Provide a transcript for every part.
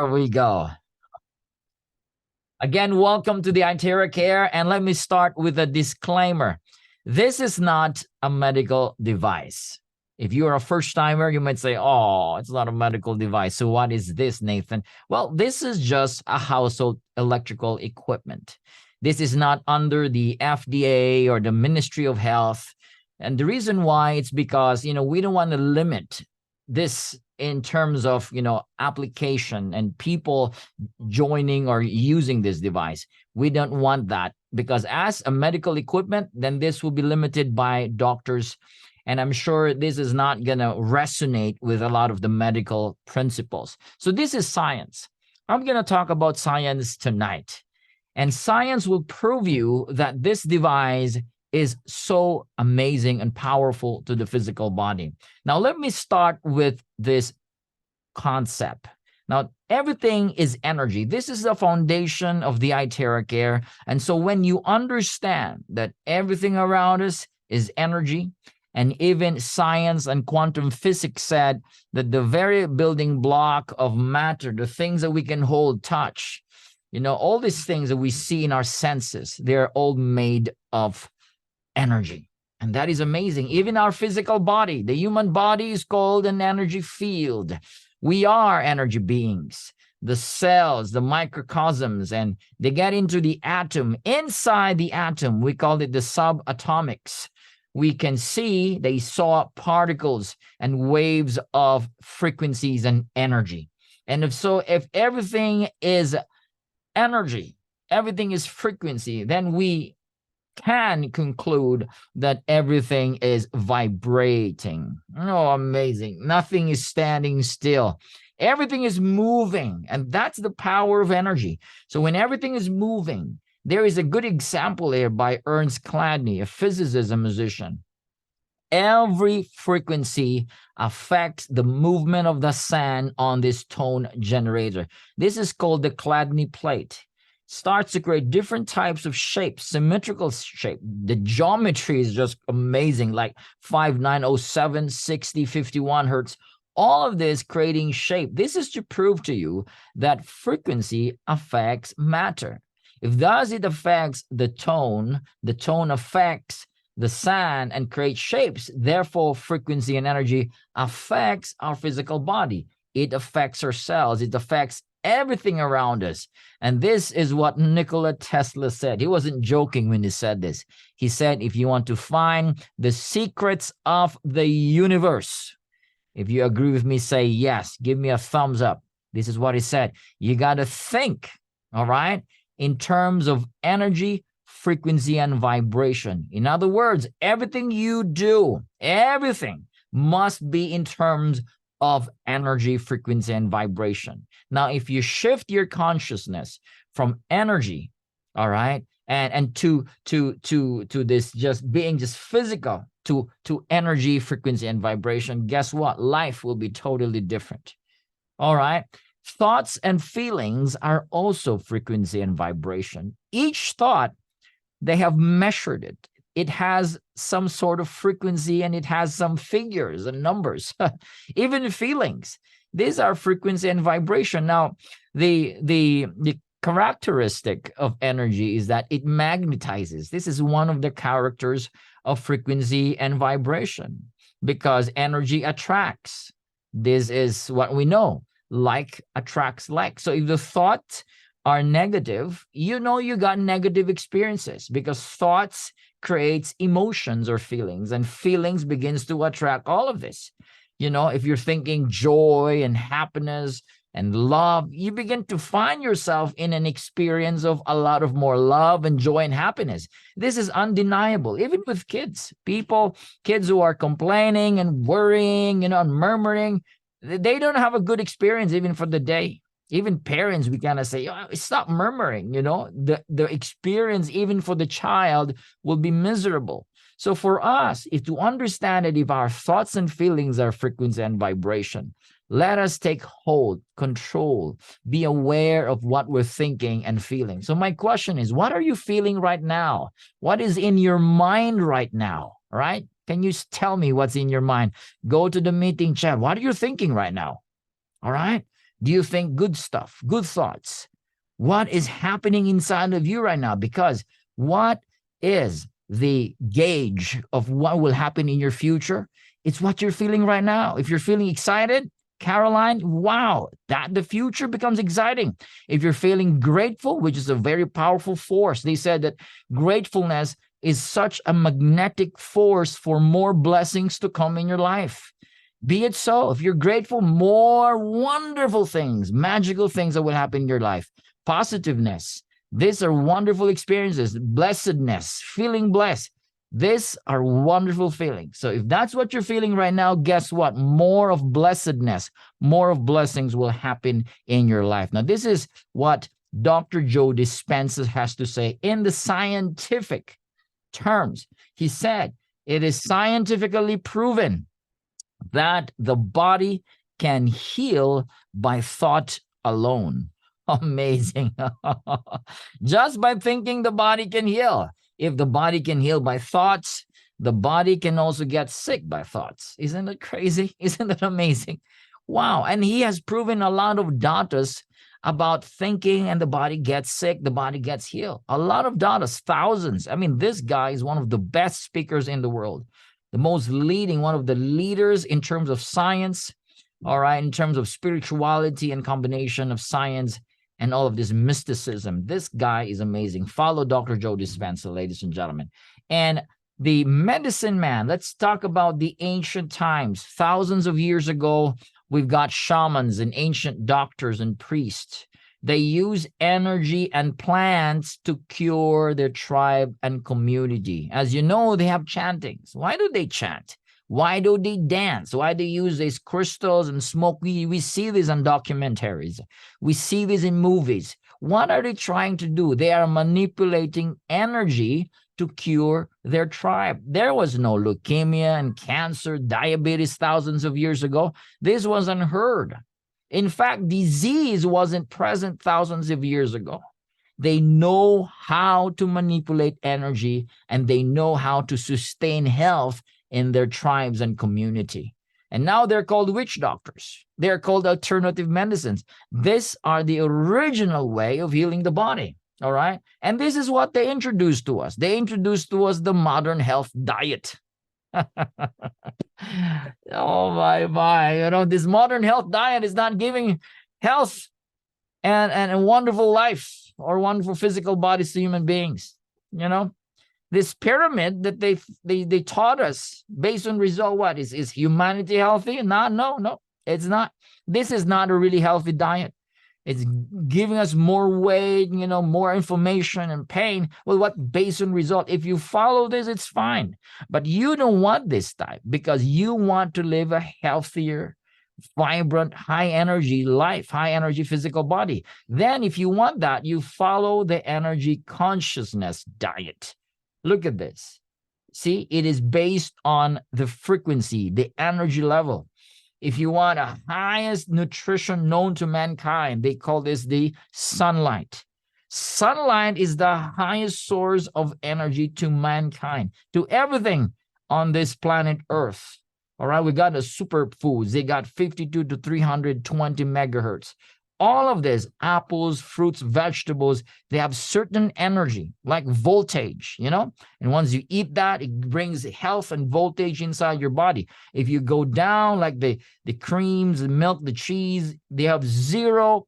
we go. Again, welcome to the iTeraCare, and let me start with a disclaimer. This is not a medical device. If you're a first-timer, you might say, oh, it's not a medical device. So what is this, Nathan? Well, this is just a household electrical equipment. This is not under the FDA or the Ministry of Health. And the reason why, it's because, we don't want to limit this in terms of, application and people joining or using this device. We don't want that, because as a medical equipment, then this will be limited by doctors. And I'm sure this is not going to resonate with a lot of the medical principles. So this is science. I'm going to talk about science tonight. And science will prove you that this device is so amazing and powerful to the physical body. Now, let me start with this concept. Now, everything is energy. This is the foundation of the iTeraCare. And so when you understand that everything around us is energy, and even science and quantum physics said that the very building block of matter, the things that we can hold, touch, all these things that we see in our senses, they're all made of energy. And that is amazing. Even our physical body, the human body, is called an energy field. We are energy beings. The cells, the microcosms, and they get into the atom. Inside the atom, we call it the subatomics. We can see they saw particles and waves of frequencies and energy. And if everything is energy, everything is frequency, then we can conclude that everything is vibrating. Oh, amazing. Nothing is standing still. Everything is moving, and that's the power of energy. So when everything is moving, there is a good example here by Ernst Chladni, a physicist and musician. Every frequency affects the movement of the sand on this tone generator. This is called the Chladni plate. Starts to create different types of shapes, symmetrical shape. The geometry is just amazing, like 5907, 60, 51 hertz. All of this creating shape. This is to prove to you that frequency affects matter. If thus it affects the tone affects the sand and creates shapes. Therefore, frequency and energy affects our physical body. It affects our cells. It affects everything around us. And this is what Nikola Tesla said. He wasn't joking when he said this. He said, if you want to find the secrets of the universe, if you agree with me, say yes. Give me a thumbs up. This is what he said. You got to think, all right, in terms of energy, frequency, and vibration. In other words, everything you do, everything must be in terms of energy, frequency, and vibration. Now, if you shift your consciousness from energy, all right, and to this just being just physical, to energy, frequency, and vibration, guess what? Life will be totally different. All right. Thoughts and feelings are also frequency and vibration. Each thought, they have measured it. It has some sort of frequency, and it has some figures and numbers. Even feelings, these are frequency and vibration. Now, the characteristic of energy is that it magnetizes. This is one of the characters of frequency and vibration, because energy attracts. This is what we know. Like attracts like. So if the thoughts are negative, you got negative experiences, because thoughts creates emotions or feelings, and feelings begins to attract all of this. If you're thinking joy and happiness and love, you begin to find yourself in an experience of a lot of more love and joy and happiness. This is undeniable, even with kids. Kids who are complaining and worrying, and murmuring, they don't have a good experience even for the day. Even parents, we kind of say, oh, stop murmuring, the experience even for the child will be miserable. So for us, if to understand that if our thoughts and feelings are frequency and vibration, let us take hold, control, be aware of what we're thinking and feeling. So my question is, what are you feeling right now? What is in your mind right now? All right? Can you tell me what's in your mind? Go to the meeting chat. What are you thinking right now? All right? Do you think good stuff, good thoughts? What is happening inside of you right now? Because what is the gauge of what will happen in your future? It's what you're feeling right now. If you're feeling excited, Caroline, wow, that the future becomes exciting. If you're feeling grateful, which is a very powerful force, they said that gratefulness is such a magnetic force for more blessings to come in your life. Be it so. If you're grateful, more wonderful things, magical things that will happen in your life. Positiveness. These are wonderful experiences. Blessedness, feeling blessed. These are wonderful feelings. So if that's what you're feeling right now, guess what? More of blessedness, more of blessings will happen in your life. Now, this is what Dr. Joe Dispenza has to say in the scientific terms. He said, it is scientifically proven that the body can heal by thought alone. Amazing. Just by thinking, the body can heal. If the body can heal by thoughts, the body can also get sick by thoughts. Isn't it crazy? Isn't it amazing? Wow. And he has proven a lot of data about thinking, and the body gets sick, the body gets healed. A lot of data, thousands. I mean, this guy is one of the best speakers in the world, the most leading, one of the leaders in terms of science, all right, in terms of spirituality and combination of science and all of this mysticism. This guy is amazing. Follow Dr. Joe Dispenza, ladies and gentlemen. And the medicine man, let's talk about the ancient times. Thousands of years ago, we've got shamans and ancient doctors and priests. They use energy and plants to cure their tribe and community. As you know, they have chantings. Why do they chant? Why do they dance? Why do they use these crystals and smoke? We see this in documentaries. We see this in movies. What are they trying to do? They are manipulating energy to cure their tribe. There was no leukemia and cancer, diabetes thousands of years ago. This was unheard. In fact, disease wasn't present thousands of years ago. They know how to manipulate energy, and they know how to sustain health in their tribes and community. And now they're called witch doctors. They're called alternative medicines. These are the original way of healing the body. All right. And this is what they introduced to us. They introduced to us the modern health diet. Oh my. You know, this modern health diet is not giving health and a wonderful life or wonderful physical bodies to human beings. You know, this pyramid that they taught us based on result, what is humanity healthy? No, it's not. This is not a really healthy diet. It's giving us more weight, you know, more inflammation and pain. Well, what based on result? If you follow this, it's fine. But you don't want this type because you want to live a healthier, vibrant, high energy life, high energy physical body. Then if you want that, you follow the energy consciousness diet. Look at this. See, it is based on the frequency, the energy level. If you want a highest nutrition known to mankind, they call this the sunlight. Sunlight is the highest source of energy to mankind, to everything on this planet Earth. All right, we got the superfoods. They got 52 to 320 megahertz. All of this, apples, fruits, vegetables, they have certain energy, like voltage, you know? And once you eat that, it brings health and voltage inside your body. If you go down, like the creams, the milk, the cheese, they have zero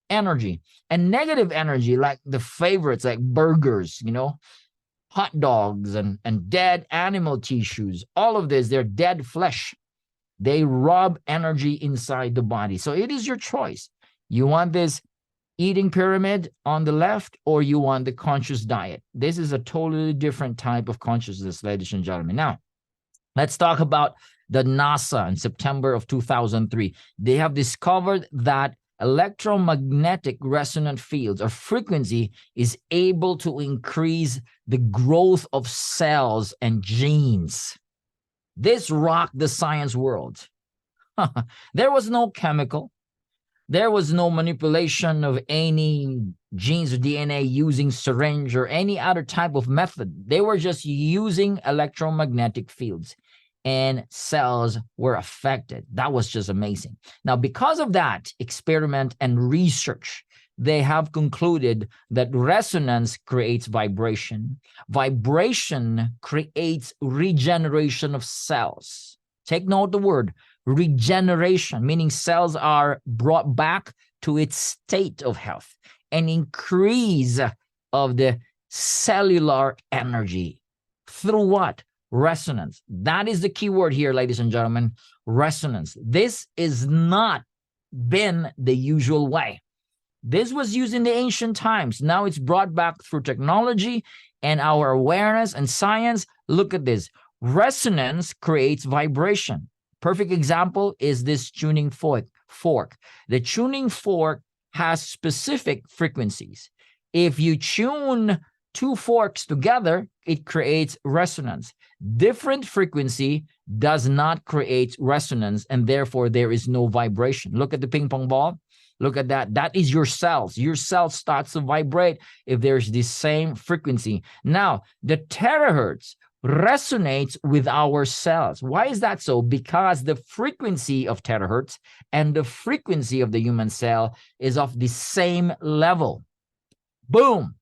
energy. And negative energy, like the favorites, like burgers, you know, hot dogs and dead animal tissues, all of this, they're dead flesh. They rob energy inside the body. So it is your choice. You want this eating pyramid on the left, or you want the conscious diet? This is a totally different type of consciousness, ladies and gentlemen. Now, let's talk about the NASA in September of 2003. They have discovered that electromagnetic resonant fields or frequency is able to increase the growth of cells and genes. This rocked the science world. There was no chemical. There was no manipulation of any genes or DNA using syringe or any other type of method. They were just using electromagnetic fields. and cells were affected. That was just amazing. Now, because of that experiment and research, they have concluded that resonance creates vibration. Vibration creates regeneration of cells. Take note the word regeneration, meaning cells are brought back to its state of health, and increase of the cellular energy. Through what? Resonance. That is the key word here, ladies and gentlemen. Resonance. This is not been the usual way. This was used in the ancient times. Now it's brought back through technology and our awareness and science. Look at this. Resonance creates vibration. Perfect example is this tuning fork. The tuning fork has specific frequencies. If you tune two forks together, it creates resonance. Different frequency does not create resonance, and therefore there is no vibration. Look at the ping pong ball. Look at that. That is your cells. Your cells starts to vibrate if there's the same frequency. Now, the terahertz resonates with our cells. Why is that so? Because the frequency of terahertz and the frequency of the human cell is of the same level. Boom.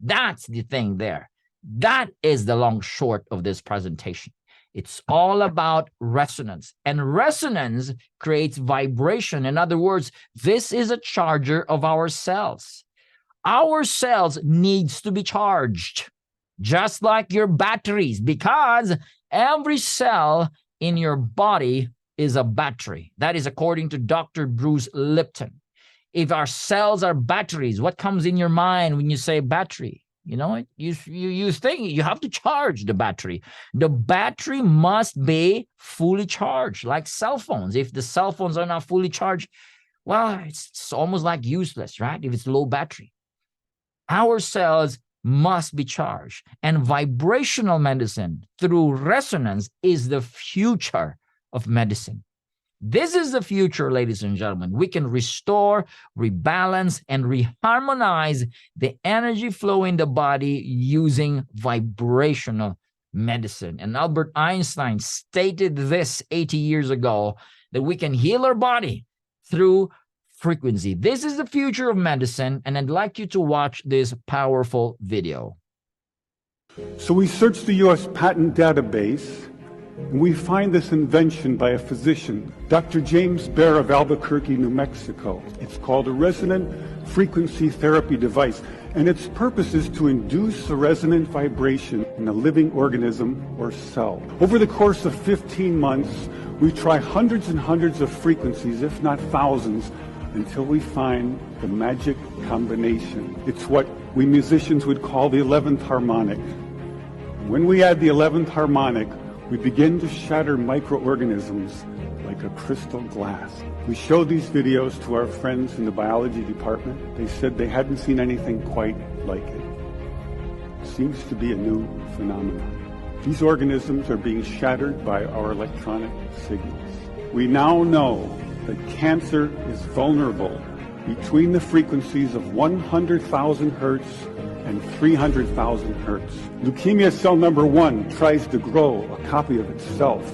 That's the thing there. That is the long short of this presentation. It's all about resonance, and resonance creates vibration. In other words, this is a charger of our cells. Our cells needs to be charged, just like your batteries, because every cell in your body is a battery. That is according to Dr. Bruce Lipton. If our cells are batteries, what comes in your mind when you say battery? You know, you think you have to charge the battery. The battery must be fully charged, like cell phones. If the cell phones are not fully charged, well, it's almost like useless, right? If it's low battery. Our cells must be charged. And vibrational medicine through resonance is the future of medicine. This is the future, ladies and gentlemen. We can restore, rebalance, and reharmonize the energy flow in the body using vibrational medicine. And Albert Einstein stated this 80 years ago, that we can heal our body through frequency. This is the future of medicine, and I'd like you to watch this powerful video. So we searched the U.S. patent database, and we find this invention by a physician, Dr. James Bear of Albuquerque, New Mexico. It's called a resonant frequency therapy device, and its purpose is to induce a resonant vibration in a living organism or cell. Over the course of 15 months, we try hundreds and hundreds of frequencies, if not thousands, until we find the magic combination. It's what we musicians would call the 11th harmonic. When we add the 11th harmonic, we begin to shatter microorganisms like a crystal glass. We showed these videos to our friends in the biology department. They said they hadn't seen anything quite like it. It seems to be a new phenomenon. These organisms are being shattered by our electronic signals. We now know that cancer is vulnerable between the frequencies of 100,000 hertz and 300,000 hertz. Leukemia cell number 1 tries to grow a copy of itself,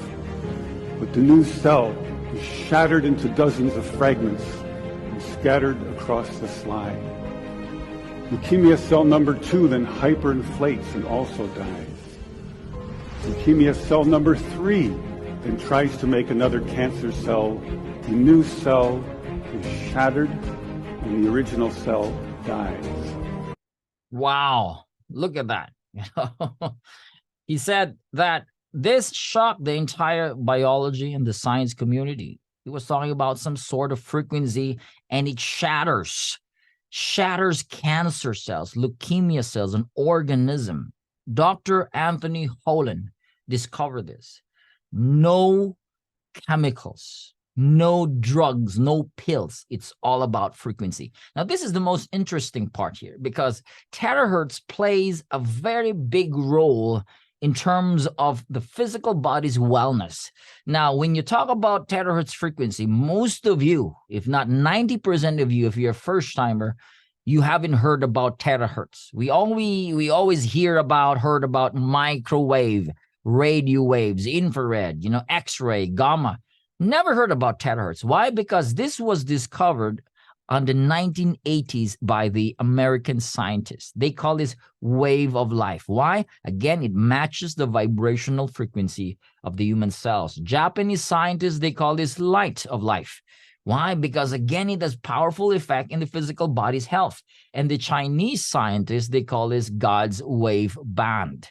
but the new cell is shattered into dozens of fragments and scattered across the slide. Leukemia cell number 2 then hyperinflates and also dies. Leukemia cell number 3 then tries to make another cancer cell. The new cell is shattered and the original cell dies. Wow, look at that. He said that this shocked the entire biology and the science community. He was talking about some sort of frequency, and it shatters cancer cells, leukemia cells, an organism. Dr. Anthony Holland discovered this. No chemicals, no drugs, no pills. It's all about frequency. Now, this is the most interesting part here, because terahertz plays a very big role in terms of the physical body's wellness. Now, when you talk about terahertz frequency, most of you, if not 90% of you, if you're a first timer, you haven't heard about terahertz. We always heard about microwave. radio waves, infrared, X-ray, gamma. Never heard about terahertz. Why? Because this was discovered on the 1980s by the American scientists. They call this wave of life. Why? Again, it matches the vibrational frequency of the human cells. Japanese scientists, they call this light of life. Why? Because again, it has powerful effect in the physical body's health. And the Chinese scientists, they call this God's wave band.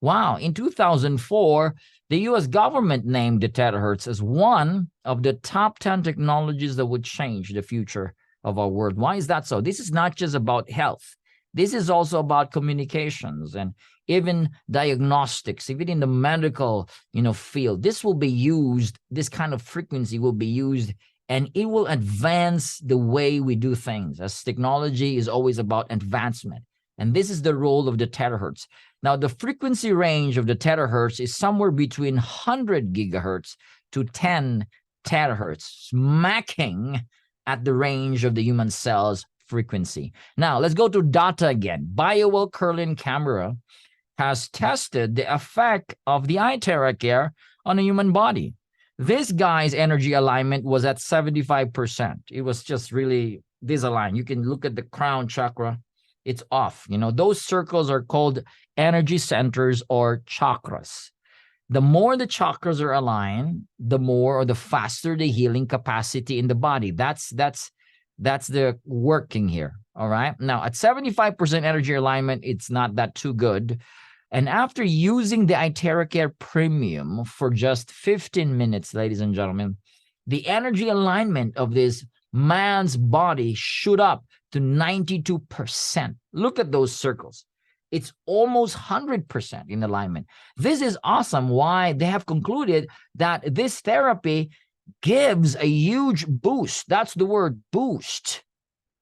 Wow. In 2004, the US government named the terahertz as one of the top 10 technologies that would change the future of our world. Why is that so? This is not just about health. This is also about communications and even diagnostics, even in the medical, field. This will be used, this kind of frequency will be used, and it will advance the way we do things, as technology is always about advancement. And this is the role of the terahertz. Now, the frequency range of the terahertz is somewhere between 100 gigahertz to 10 terahertz, smacking at the range of the human cell's frequency. Now, let's go to data again. BioWell Curlin camera has tested the effect of the iTeraCare on a human body. This guy's energy alignment was at 75%. It was just really disaligned. You can look at the crown chakra. It's off. Those circles are called energy centers or chakras. The more the chakras are aligned, the more or the faster the healing capacity in the body. That's the working here. All right. Now, at 75% energy alignment, it's not that too good. And after using the iTeraCare Premium for just 15 minutes, ladies and gentlemen, the energy alignment of this man's body shoot up to 92%. Look at those circles. It's almost 100% in alignment. This is awesome. Why? They have concluded that this therapy gives a huge boost. That's the word, boost,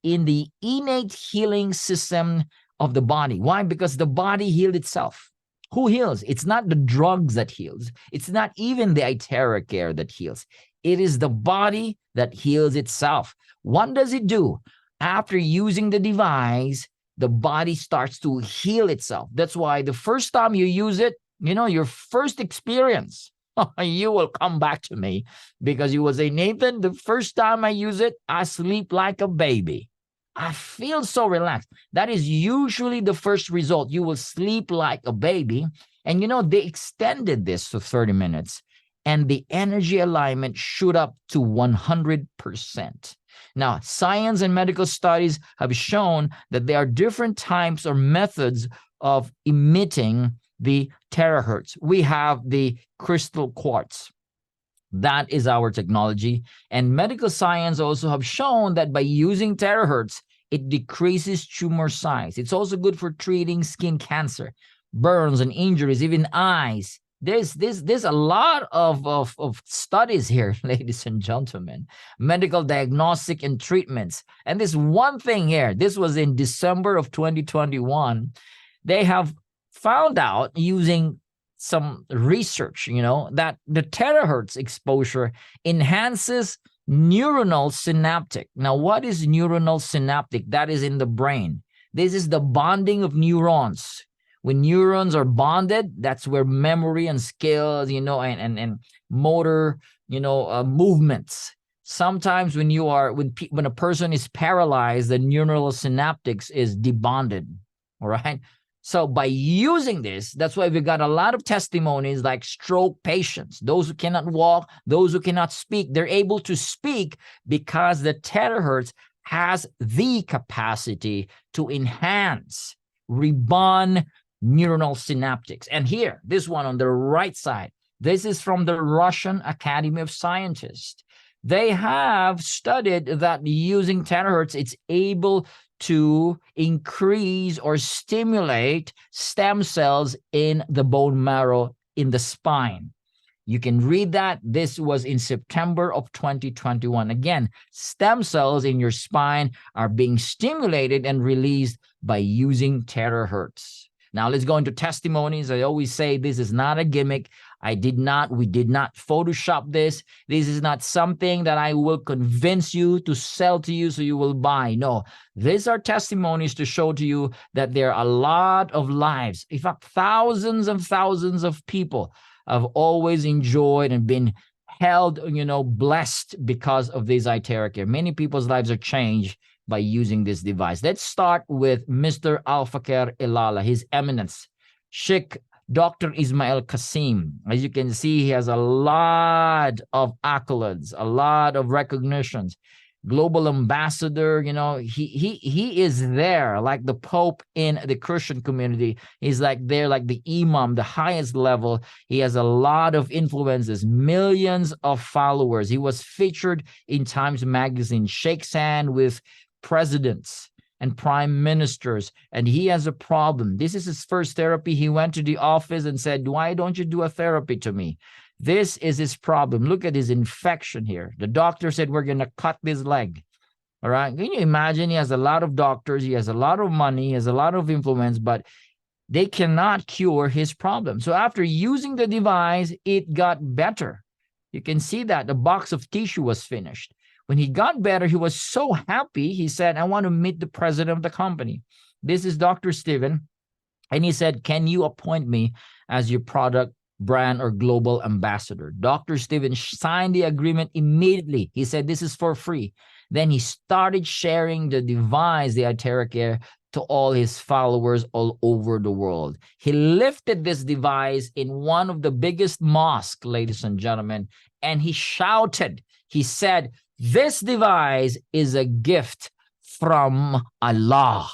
in the innate healing system of the body. Why? Because the body healed itself. Who heals? It's not the drugs that heals. It's not even the iTeraCare that heals. It is the body that heals itself. What does it do? After using the device, the body starts to heal itself. That's why the first time you use it, your first experience, you will come back to me because you will say, Nathan, the first time I use it, I sleep like a baby. I feel so relaxed. That is usually the first result. You will sleep like a baby. And they extended this to 30 minutes and the energy alignment shoot up to 100%. Now, science and medical studies have shown that there are different types or methods of emitting the terahertz. We have the crystal quartz. That is our technology. And medical science also have shown that by using terahertz, it decreases tumor size. It's also good for treating skin cancer, burns and injuries, even eyes. There's a lot of studies here, ladies and gentlemen, medical diagnostic and treatments. And this one thing here, this was in December of 2021. They have found out using some research, that the terahertz exposure enhances neuronal synaptic. Now, what is neuronal synaptic? That is in the brain. This is the bonding of neurons. When neurons are bonded, that's where memory and skills, and motor, movements. Sometimes when a person is paralyzed, the neuronal synaptics is debonded. All right. So by using this, that's why we got a lot of testimonies like stroke patients, those who cannot walk, those who cannot speak. They're able to speak because the terahertz has the capacity to enhance, rebond neuronal synaptics. And here, this one on the right side, this is from the Russian Academy of Scientists. They have studied that using terahertz, it's able to increase or stimulate stem cells in the bone marrow in the spine. You can read that. This was in September of 2021. Again, stem cells in your spine are being stimulated and released by using terahertz. Now let's go into testimonies. I always say this is not a gimmick. we did not Photoshop this. This is not something that I will convince you to sell to you so you will buy. No, these are testimonies to show to you that there are a lot of lives. In fact, thousands and thousands of people have always enjoyed and been held, blessed because of this iTeraCare. Many people's lives are changed by using this device. Let's start with Mr. Alfaker Ilala, His Eminence, Sheikh Dr. Ismail Kasim. As you can see, he has a lot of accolades, a lot of recognitions. Global ambassador, he is there like the Pope in the Christian community. He's like there like the Imam, the highest level. He has a lot of influences, millions of followers. He was featured in Times Magazine, shakes hand with presidents and prime ministers, and he has a problem. This is his first therapy. He went to the office and said, why don't you do a therapy to me? This is his problem. Look at his infection here. The doctor said, we're going to cut this leg. All right. Can you imagine? He has a lot of doctors. He has a lot of money. He has a lot of influence, but they cannot cure his problem. So after using the device, it got better. You can see that the box of tissue was finished. When he got better, he was so happy. He said, I want to meet the president of the company. This is Dr. Steven. And he said, can you appoint me as your product, brand, or global ambassador? Dr. Steven signed the agreement immediately. He said, this is for free. Then he started sharing the device, the iTeraCare, to all his followers all over the world. He lifted this device in one of the biggest mosques, ladies and gentlemen, and he shouted, he said, this device is a gift from Allah.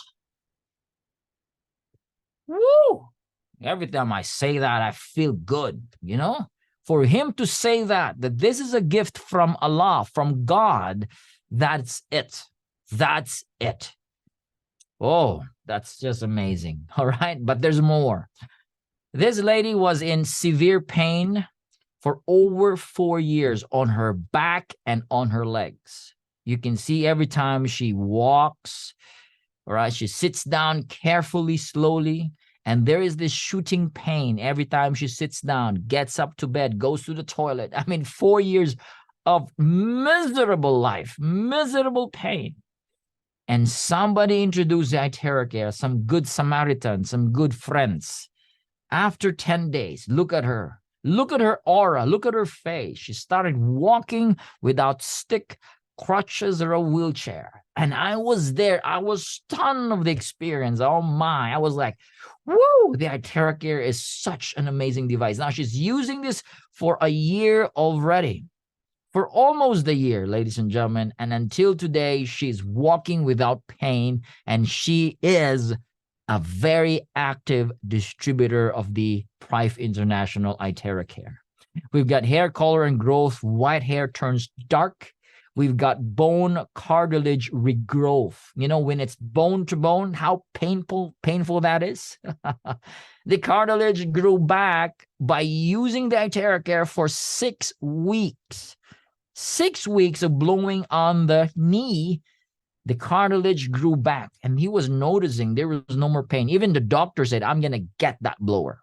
Woo! Every time I say that, I feel good, For him to say that this is a gift from Allah, from God, that's it. That's it. Oh, that's just amazing. All right, but there's more. This lady was in severe pain for over 4 years on her back and on her legs. You can see every time she walks, all right, she sits down carefully, slowly, and there is this shooting pain every time she sits down, gets up to bed, goes to the toilet. 4 years of miserable life, miserable pain. And somebody introduced the iTeraCare, some good Samaritans, some good friends. After 10 days, look at her. Look at her aura. Look at her face. She started walking without stick, crutches, or a wheelchair. And I was there. I was stunned of the experience. Oh my. I was like, woo, the iTeraCare is such an amazing device. Now she's using this for a year already. For almost a year, ladies and gentlemen. And until today, she's walking without pain. And she is a very active distributor of the Prife International iTeraCare. We've got hair color and growth. White hair turns dark. We've got bone cartilage regrowth. When it's bone to bone, how painful that is. The cartilage grew back by using the iTeraCare for 6 weeks. 6 weeks of blowing on the knee. The cartilage grew back, and he was noticing there was no more pain. Even the doctor said, I'm going to get that blower.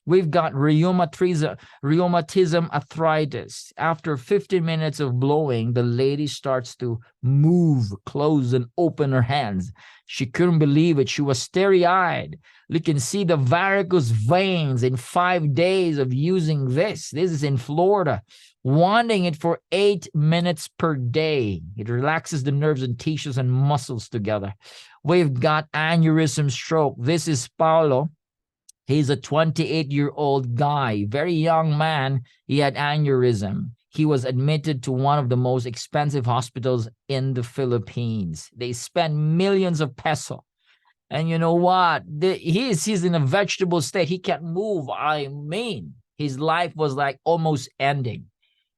We've got rheumatism arthritis. After 15 minutes of blowing, the lady starts to move, close, and open her hands. She couldn't believe it. She was starry-eyed. You can see the varicose veins in 5 days of using this. This is in Florida. Wanting it for 8 minutes per day. It relaxes the nerves and tissues and muscles together. We've got aneurysm stroke. This is Paulo. He's a 28-year-old guy, very young man. He had aneurysm. He was admitted to one of the most expensive hospitals in the Philippines. They spent millions of pesos. And you know what? He's in a vegetable state. He can't move. His life was like almost ending.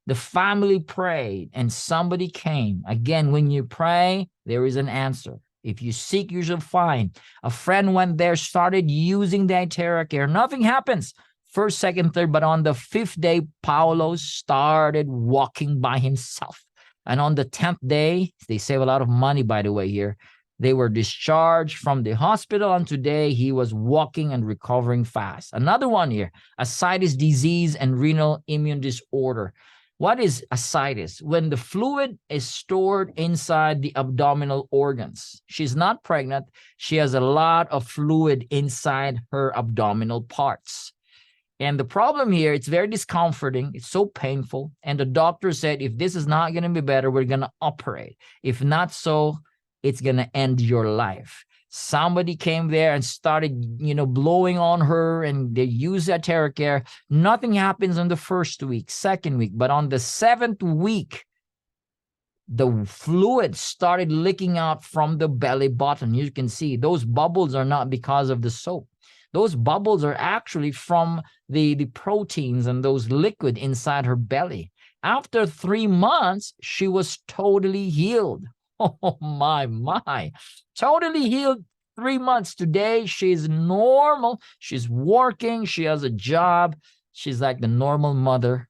The family prayed and somebody came. Again, when you pray, there is an answer. If you seek, you shall find. A friend went there, started using the iTeraCare. Nothing happens. First, second, third, but on the 5th day, Paulo started walking by himself. And on the 10th day, they save a lot of money, by the way, here. They were discharged from the hospital, and today he was walking and recovering fast. Another one here, ascites disease and renal immune disorder. What is ascites? When the fluid is stored inside the abdominal organs. She's not pregnant. She has a lot of fluid inside her abdominal parts. And the problem here, it's very discomforting. It's so painful. And the doctor said, if this is not going to be better, we're going to operate. If not so, it's going to end your life. Somebody came there and started, blowing on her, and they used iTeraCare. Nothing happens on the first week, second week, but on the 7th week, the fluid started leaking out from the belly button. You can see those bubbles are not because of the soap. Those bubbles are actually from the proteins and those liquid inside her belly. After 3 months, she was totally healed. Oh, my. Totally healed 3 months. Today, she's normal. She's working. She has a job. She's like the normal mother,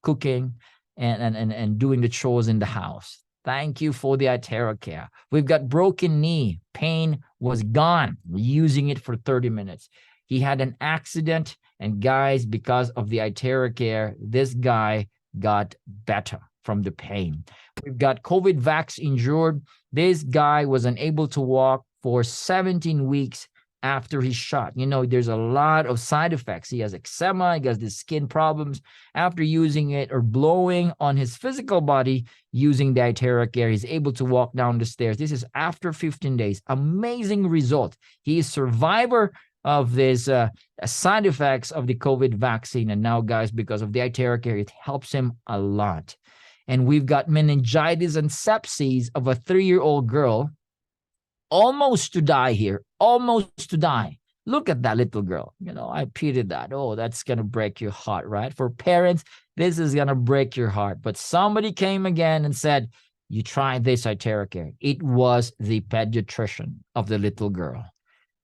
cooking and doing the chores in the house. Thank you for the iTeraCare. We've got broken knee. Pain was gone. Using it for 30 minutes. He had an accident, and guys, because of the iTeraCare, this guy got better from the pain. We've got COVID vax injured. This guy was unable to walk for 17 weeks after his shot. There's a lot of side effects. He has eczema, he has the skin problems. After using it or blowing on his physical body using the iTeraCare, he's able to walk down the stairs. This is after 15 days. Amazing result. He is survivor of this side effects of the COVID vaccine. And now, guys, because of the iTeraCare, it helps him a lot. And we've got meningitis and sepsis of a 3-year-old girl, almost to die here, almost to die. Look at that little girl. I pitied that. Oh, that's going to break your heart, right? For parents, this is going to break your heart. But somebody came again and said, you try this iTeraCare. It was the pediatrician of the little girl.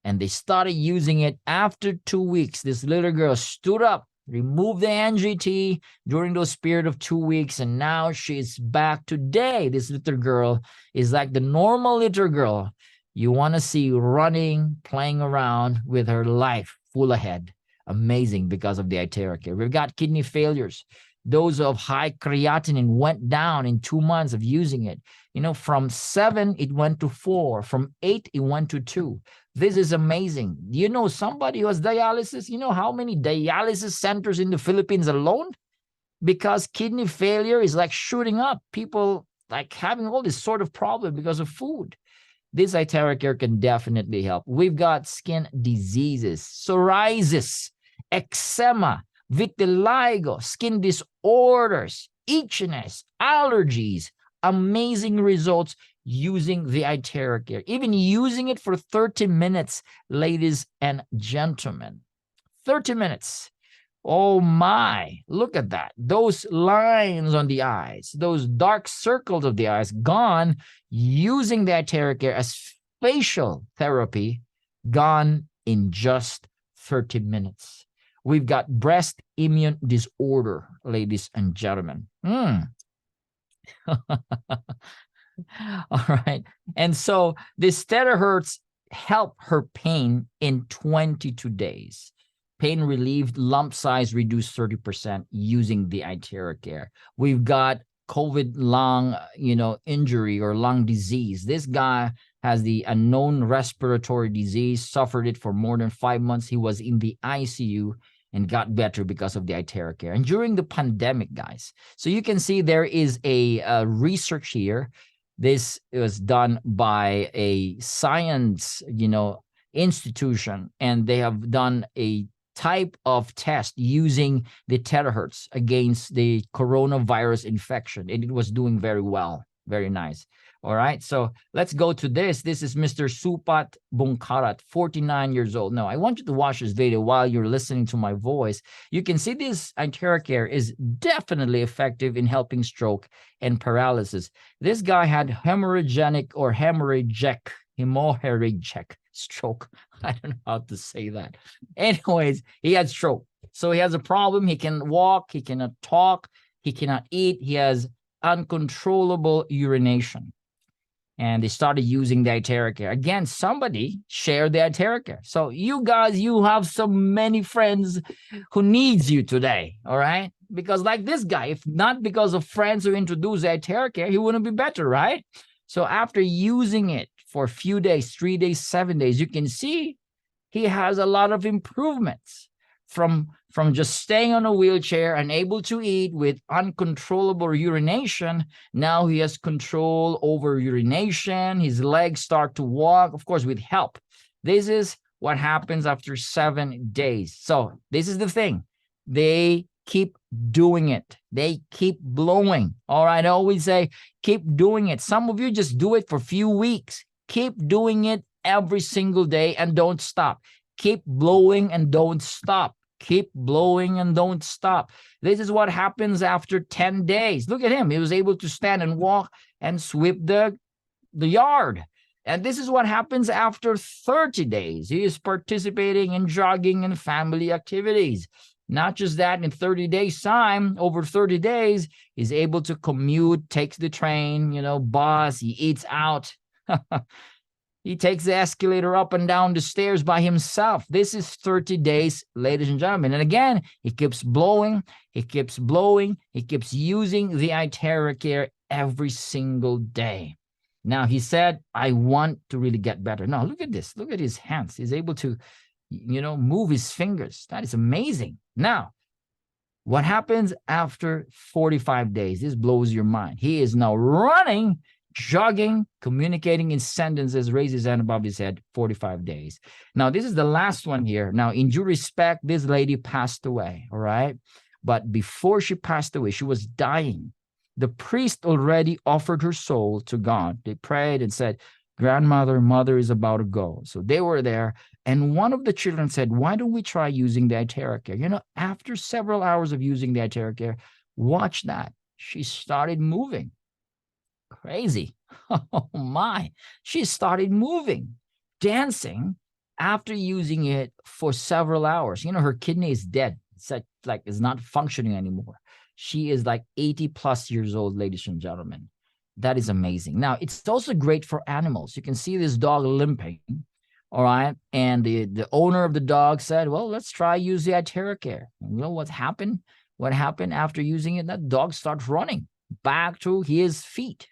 And they started using it after 2 weeks. This little girl stood up, removed the NGT during those period of 2 weeks, and now she's back today. This little girl is like the normal little girl you want to see running, playing around with her life full ahead. Amazing because of the iTeraCare. We've got kidney failures. Those of high creatinine went down in 2 months of using it. From 7, it went to 4. From 8, it went to 2. This is amazing. Somebody who has dialysis? How many dialysis centers in the Philippines alone? Because kidney failure is like shooting up. People like having all this sort of problem because of food. This iTeraCare can definitely help. We've got skin diseases, psoriasis, eczema, vitiligo, skin disorders, itchiness, allergies. Amazing results using the iTeraCare. Even using it for 30 minutes, ladies and gentlemen. 30 minutes. Oh my, look at that. Those lines on the eyes, those dark circles of the eyes gone, using the iTeraCare as facial therapy, gone in just 30 minutes. We've got breast immune disorder, ladies and gentlemen. All right. And so this Terahertz helped her pain in 22 days. Pain relieved, lump size reduced 30% using the iTeraCare. We've got COVID lung, injury or lung disease. This guy has the unknown respiratory disease, suffered it for more than 5 months. He was in the ICU and got better because of the iTeraCare. And during the pandemic, guys, so you can see there is a research here. This was done by a science, institution, and they have done a type of test using the terahertz against the coronavirus infection, and it was doing very well. Very nice. All right, so let's go to this. This is Mr. Supat Bungkarat, 49 years old. Now, I want you to watch this video while you're listening to my voice. You can see this iTeraCare is definitely effective in helping stroke and paralysis. This guy had hemorrhagic stroke. I don't know how to say that. Anyways, he had stroke. So he has a problem. He can walk. He cannot talk. He cannot eat. He has uncontrollable urination. and they started using the iTeraCare. Again, somebody shared the iTeraCare. So you guys, you have so many friends who needs you today, all right? Because like this guy, if not because of friends who introduced the iTeraCare, he wouldn't be better, right? So after using it for a few days, 3 days, 7 days, you can see he has a lot of improvements from just staying on a wheelchair, unable to eat with uncontrollable urination. Now he has control over urination. His legs start to walk, of course, with help. This is what happens after 7 days. So this is the thing. They keep doing it. They keep blowing. All right. I always say, keep doing it. Some of you just do it for a few weeks. Keep doing it every single day and don't stop. Keep blowing and don't stop. Keep blowing and don't stop. This is what happens after 10 days. Look at him. He was able to stand and walk and sweep the yard. And this is what happens after 30 days. He is participating in jogging and family activities. Not just that, in 30 days time, over 30 days, he's able to commute, takes the train, bus, he eats out. He takes the escalator up and down the stairs by himself. This is 30 days, ladies and gentlemen. And again, he keeps blowing, he keeps blowing, he keeps using the iTeraCare every single day. Now, he said, I want to really get better. Now, look at this. Look at his hands. He's able to, move his fingers. That is amazing. Now, what happens after 45 days? This blows your mind. He is now running, jogging, communicating in sentences, raise his hand above his head, 45 days. Now, this is the last one here. Now, in due respect, this lady passed away, all right? But before she passed away, she was dying. The priest already offered her soul to God. They prayed and said, grandmother, mother is about to go. So they were there. And one of the children said, why don't we try using the iTeraCare? After several hours of using the iTeraCare, watch that. She started moving. Crazy. Oh my. She started moving, dancing after using it for several hours. Her kidney is dead. It's not functioning anymore. She is like 80 plus years old, ladies and gentlemen. That is amazing. Now, it's also great for animals. You can see this dog limping, all right? And the owner of the dog said, well, let's try use the iTeraCare. You know what happened? What happened after using it? That dog starts running back to his feet.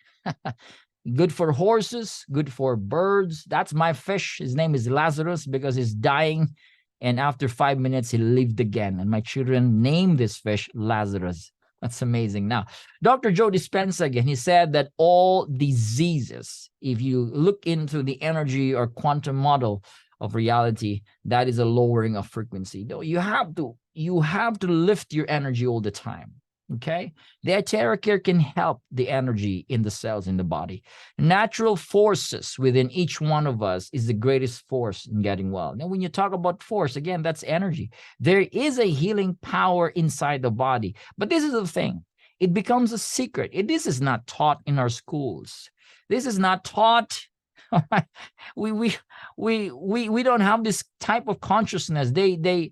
Good for horses, good for birds. That's my fish. His name is Lazarus because he's dying. And after 5 minutes, he lived again. And my children named this fish Lazarus. That's amazing. Now, Dr. Joe Dispenza, again, he said that all diseases, if you look into the energy or quantum model of reality, that is a lowering of frequency. You have to lift your energy all the time. Okay, the iTeraCare can help the energy in the cells in the body. Natural forces within each one of us is the greatest force in getting well. Now, when you talk about force, again, that's energy. There is a healing power inside the body, but this is the thing. It becomes a secret. This is not taught in our schools. This is not taught. We don't have this type of consciousness. They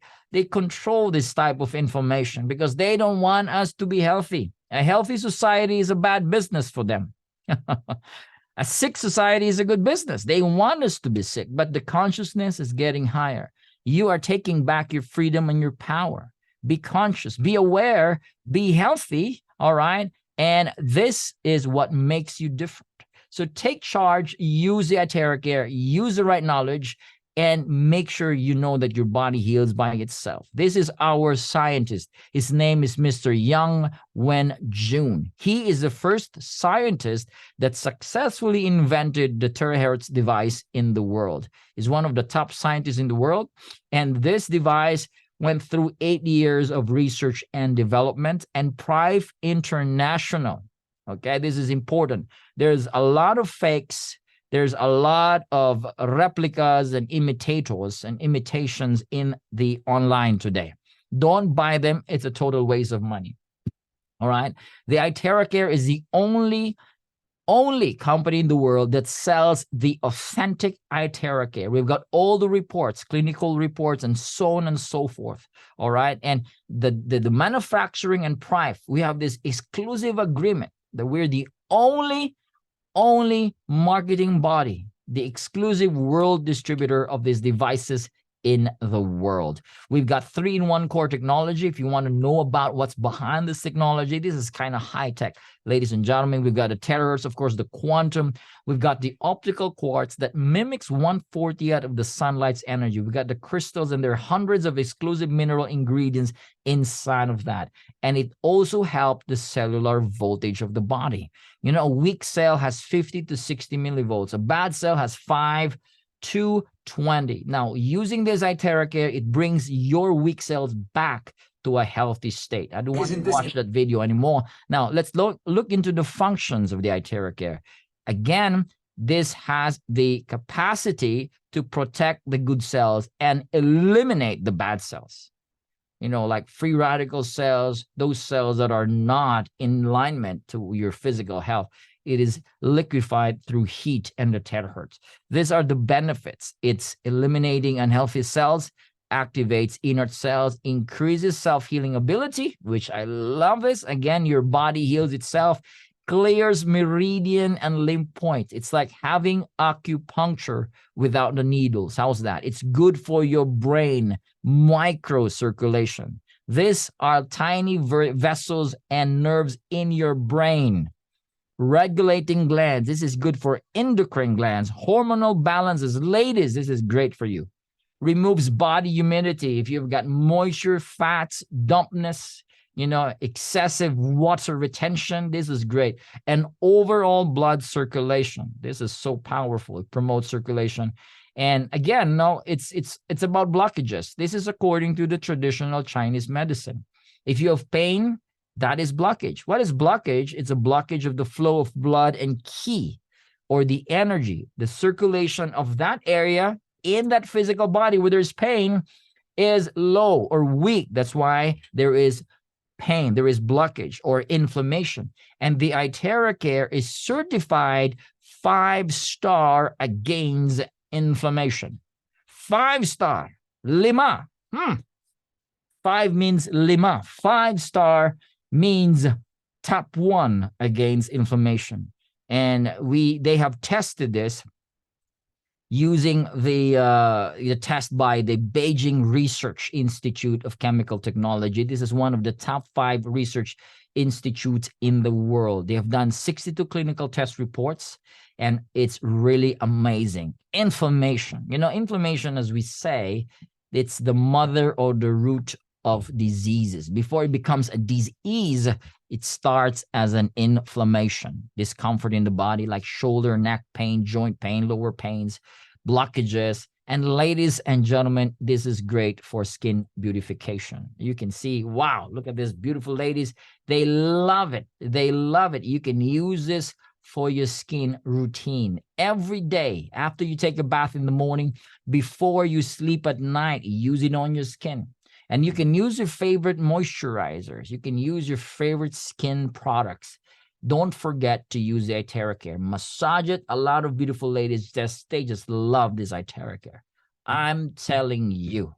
control this type of information because they don't want us to be healthy. A healthy society is a bad business for them. A sick society is a good business. They want us to be sick, but the consciousness is getting higher. You are taking back your freedom and your power. Be conscious, be aware, be healthy, all right? And this is what makes you different. So take charge, use the iTeraCare, use the right knowledge, and make sure you know that your body heals by itself. This is our scientist. His name is Mr. Young Wen Jun. He is the first scientist that successfully invented the Terahertz device in the world. He's one of the top scientists in the world, and this device went through 8 years of research and development and Prive International. Okay, this is important. There's a lot of fakes. There's a lot of replicas and imitators and imitations in the online today. Don't buy them. It's a total waste of money. All right. The iTeraCare is the only company in the world that sells the authentic iTeraCare. We've got all the reports, clinical reports, and so on and so forth. All right. And the manufacturing and Prive, we have this exclusive agreement that we're the only only marketing body, the exclusive world distributor of these devices in the world. We've got 3-in-1 core technology. If you want to know about what's behind this technology, this is kind of high tech, ladies and gentlemen. We've got the terahertz, of course, the quantum. We've got the optical quartz that mimics 1/40th of the sunlight's energy. We've got the crystals, and there are hundreds of exclusive mineral ingredients inside of that. And it also helped the cellular voltage of the body. You know, a weak cell has 50 to 60 millivolts. A bad cell has 5 to 20. Now, using this iTeraCare, it brings your weak cells back to a healthy state. I don't want to watch that video anymore. Now, let's look into the functions of the iTeraCare. Again, this has the capacity to protect the good cells and eliminate the bad cells. You know, like free radical cells, those cells that are not in alignment to your physical health. It is liquefied through heat and the terahertz. These are the benefits. It's eliminating unhealthy cells, activates inert cells, increases self-healing ability, which I love this. Again, your body heals itself, clears meridian and lymph points. It's like having acupuncture without the needles. How's that? It's good for your brain, microcirculation. These are tiny vessels and nerves in your brain. Regulating glands. This is good for endocrine glands. Hormonal balances. Ladies, this is great for you. Removes body humidity. If you've got moisture, fats, dampness, you know, excessive water retention, this is great. And overall blood circulation. This is so powerful. It promotes circulation. And again, no, it's about blockages. This is according to the traditional Chinese medicine. If you have pain, that is blockage. What is blockage? It's a blockage of the flow of blood and qi, or the energy, the circulation of that area in that physical body where there's pain is low or weak. That's why there is pain, there is blockage or inflammation. And the iTeraCare is certified 5-star against inflammation. 5-star, lima. 5 means lima. 5-star means top 1 against inflammation. And they have tested this using the test by the Beijing Research Institute of Chemical Technology. This is one of the top 5 research institutes in the world. They have done 62 clinical test reports, and it's really amazing. Inflammation, you know, inflammation, as we say, it's the mother or the root of diseases. Before it becomes a disease, it starts as an inflammation, discomfort in the body, like shoulder, neck pain, joint pain, lower pains, blockages. And ladies and gentlemen, this is great for skin beautification. You can see, wow, look at this beautiful ladies. They love it. They love it. You can use this for your skin routine every day. After you take a bath in the morning, before you sleep at night, use it on your skin. And you can use your favorite moisturizers. You can use your favorite skin products. Don't forget to use the iTeraCare. Massage it. A lot of beautiful ladies, they just love this iTeraCare. I'm telling you,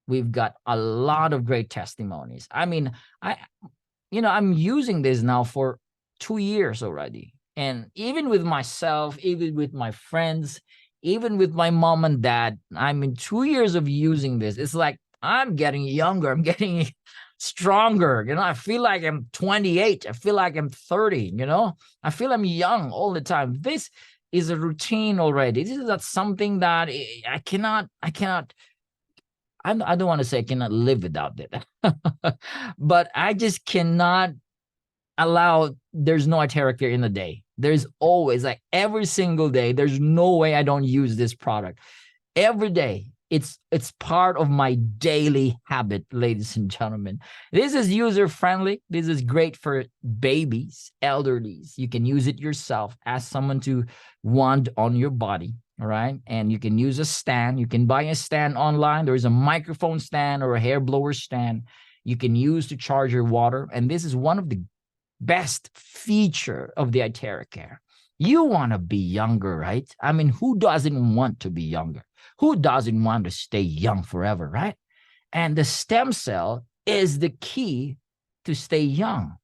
we've got a lot of great testimonies. I mean, I'm using this now for 2 years already. And even with myself, even with my friends, even with my mom and dad, I mean, 2 years of using this, it's like I'm getting younger. I'm getting stronger. You know, I feel like I'm 28. I feel like I'm 30, you know, I feel I'm young all the time. This is a routine already. This is not something that I don't want to say I cannot live without it, but I just cannot allow there's no iTeraCare in the day. There's always, like every single day, there's no way I don't use this product. Every day. It's part of my daily habit, ladies and gentlemen. This is user-friendly. This is great for babies, elderlies. You can use it yourself. Ask someone to wand on your body, all right? And you can use a stand. You can buy a stand online. There is a microphone stand or a hair blower stand you can use to charge your water. And this is one of the best feature of the iTeraCare. You want to be younger, right? I mean, who doesn't want to be younger? Who doesn't want to stay young forever, right? And the stem cell is the key to stay young.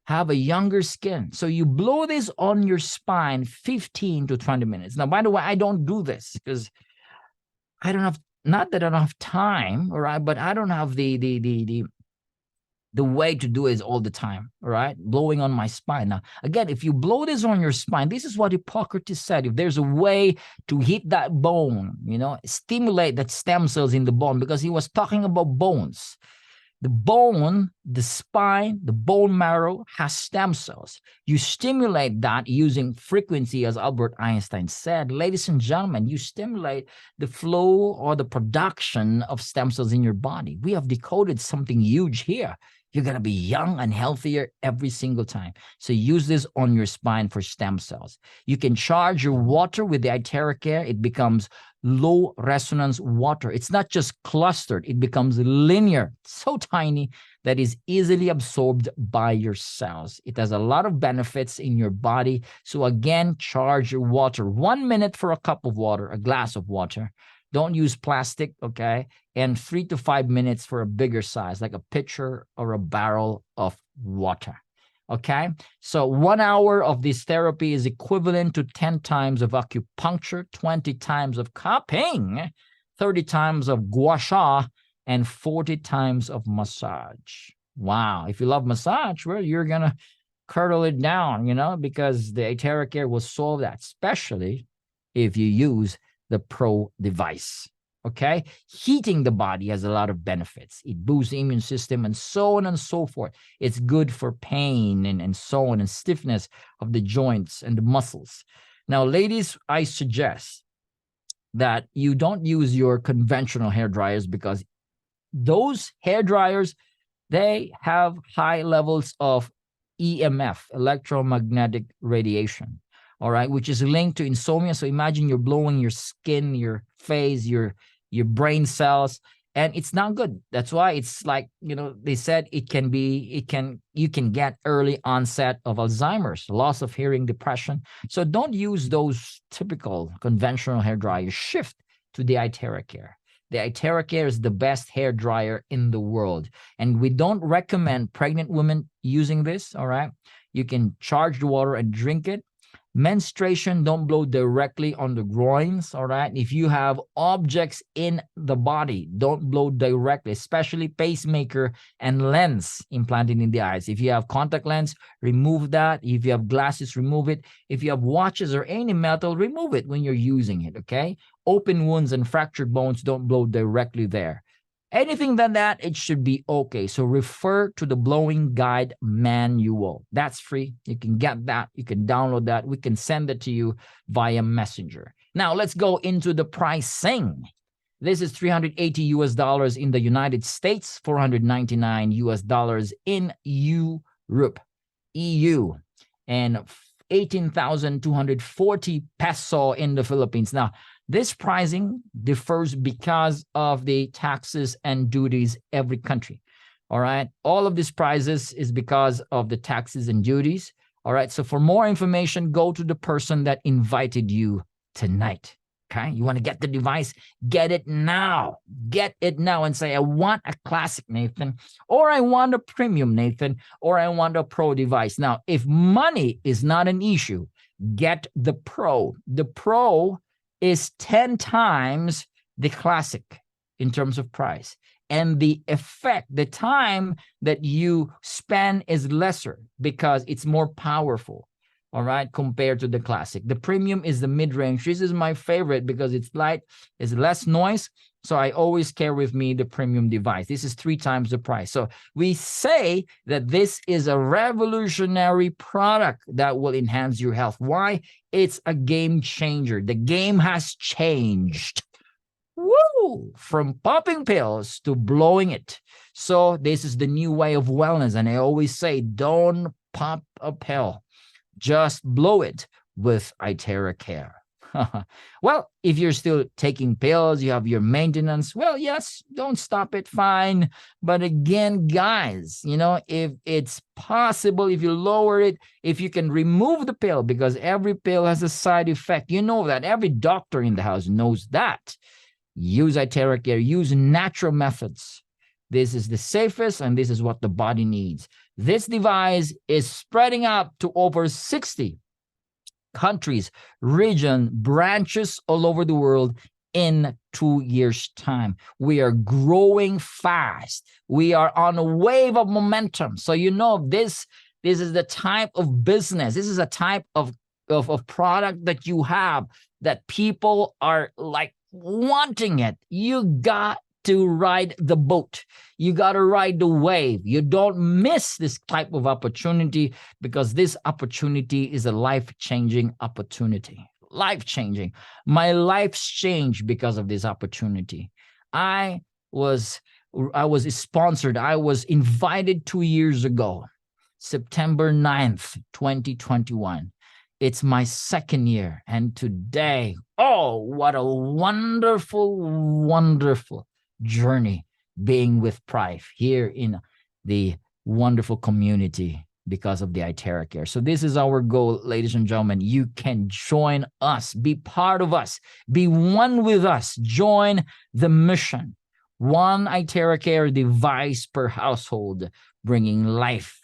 have a younger skin. So you blow this on your spine 15 to 20 minutes. Now, by the way, I don't do this because I don't have, not that I don't have time, all right, but I don't have the way to do it all the time, all right? Blowing on my spine. Now, again, if you blow this on your spine, this is what Hippocrates said. If there's a way to hit that bone, stimulate that stem cells in the bone, because he was talking about bones. The bone, the spine, the bone marrow has stem cells. You stimulate that using frequency, as Albert Einstein said. Ladies and gentlemen, you stimulate the flow or the production of stem cells in your body. We have decoded something huge here. You're going to be young and healthier every single time. So use this on your spine for stem cells. You can charge your water with the iTeraCare. It becomes low resonance water. It's not just clustered. It becomes linear, so tiny that is easily absorbed by your cells. It has a lot of benefits in your body. So again, charge your water. 1 minute for a cup of water, a glass of water. Don't use plastic, okay? And 3 to 5 minutes for a bigger size, like a pitcher or a barrel of water, okay? So 1 hour of this therapy is equivalent to 10 times of acupuncture, 20 times of cupping, 30 times of gua sha, and 40 times of massage. Wow. If you love massage, well, you're going to curdle it down, because the iTeraCare will solve that, especially if you use the Pro device, okay? Heating the body has a lot of benefits. It boosts the immune system and so on and so forth. It's good for pain and so on, and stiffness of the joints and the muscles. Now, ladies, I suggest that you don't use your conventional hair dryers, because those hair dryers, they have high levels of EMF, electromagnetic radiation. All right, which is linked to insomnia. So imagine you're blowing your skin, your face, your brain cells, and it's not good. That's why it's like, they said you can get early onset of Alzheimer's, loss of hearing, depression. So don't use those typical conventional hair dryers. Shift to the iTeraCare. The iTeraCare is the best hair dryer in the world. And we don't recommend pregnant women using this, all right? You can charge the water and drink it. Menstruation, don't blow directly on the groins, all right? If you have objects in the body, don't blow directly, especially pacemaker and lens implanted in the eyes. If you have contact lens, remove that. If you have glasses, remove it. If you have watches or any metal, remove it when you're using it, okay? Open wounds and fractured bones, don't blow directly there. Anything than that, it should be okay. So refer to the blowing guide manual. That's free. You can get that. You can download that. We can send it to you via Messenger. Now let's go into the pricing. This is $380 in the United States, $499 in Europe, EU, and 18,240 peso in the Philippines. Now, this pricing differs because of the taxes and duties every country. All right. All of these prices is because of the taxes and duties. All right. So for more information, go to the person that invited you tonight. Okay. You want to get the device? Get it now. Get it now and say, I want a classic, Nathan, or I want a premium, Nathan, or I want a Pro device. Now, if money is not an issue, get the Pro. The Pro is 10 times the classic in terms of price. And the effect, the time that you spend is lesser because it's more powerful, all right, compared to the classic. The premium is the mid-range. This is my favorite because it's light, it's less noise. So I always carry with me the premium device. This is 3 times the price. So we say that this is a revolutionary product that will enhance your health. Why? It's a game changer. The game has changed. Woo! From popping pills to blowing it. So this is the new way of wellness. And I always say, don't pop a pill. Just blow it with iTeraCare. Well, if you're still taking pills, you have your maintenance, well, yes, don't stop it, fine. But again, guys, if it's possible, if you lower it, if you can remove the pill, because every pill has a side effect, that every doctor in the house knows that. Use iTeraCare, use natural methods This is the safest, and this is what the body needs. This device is spreading out to over 60 countries, region, branches all over the world in 2 years' time. We are growing fast. We are on a wave of momentum. So this is the type of business. This is a type of product that you have that people are like wanting it. You got to ride the boat. You got to ride the wave. You don't miss this type of opportunity, because this opportunity is a life-changing opportunity. Life-changing. My life's changed because of this opportunity. I was sponsored. I was invited 2 years ago, September 9th, 2021. It's my second year. And today, oh, what a wonderful, wonderful journey being with Prive here in the wonderful community because of the iTeraCare. So this is our goal, ladies and gentlemen. You can join us, be part of us, be one with us, join the mission. One iTeraCare device per household, bringing life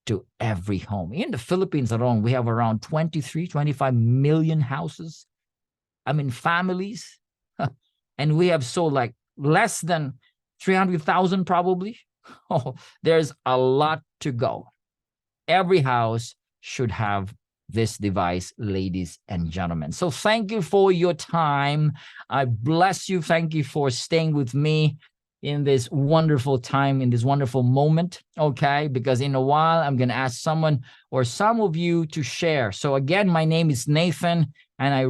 to every home. In the Philippines alone, we have around 25 million houses. I mean, families. And we have sold like less than 300,000 probably. Oh, there's a lot to go. Every house should have this device, ladies and gentlemen. So thank you for your time. I bless you. Thank you for staying with me in this wonderful time, in this wonderful moment, okay? Because in a while, I'm going to ask someone or some of you to share. So again, my name is Nathan, and I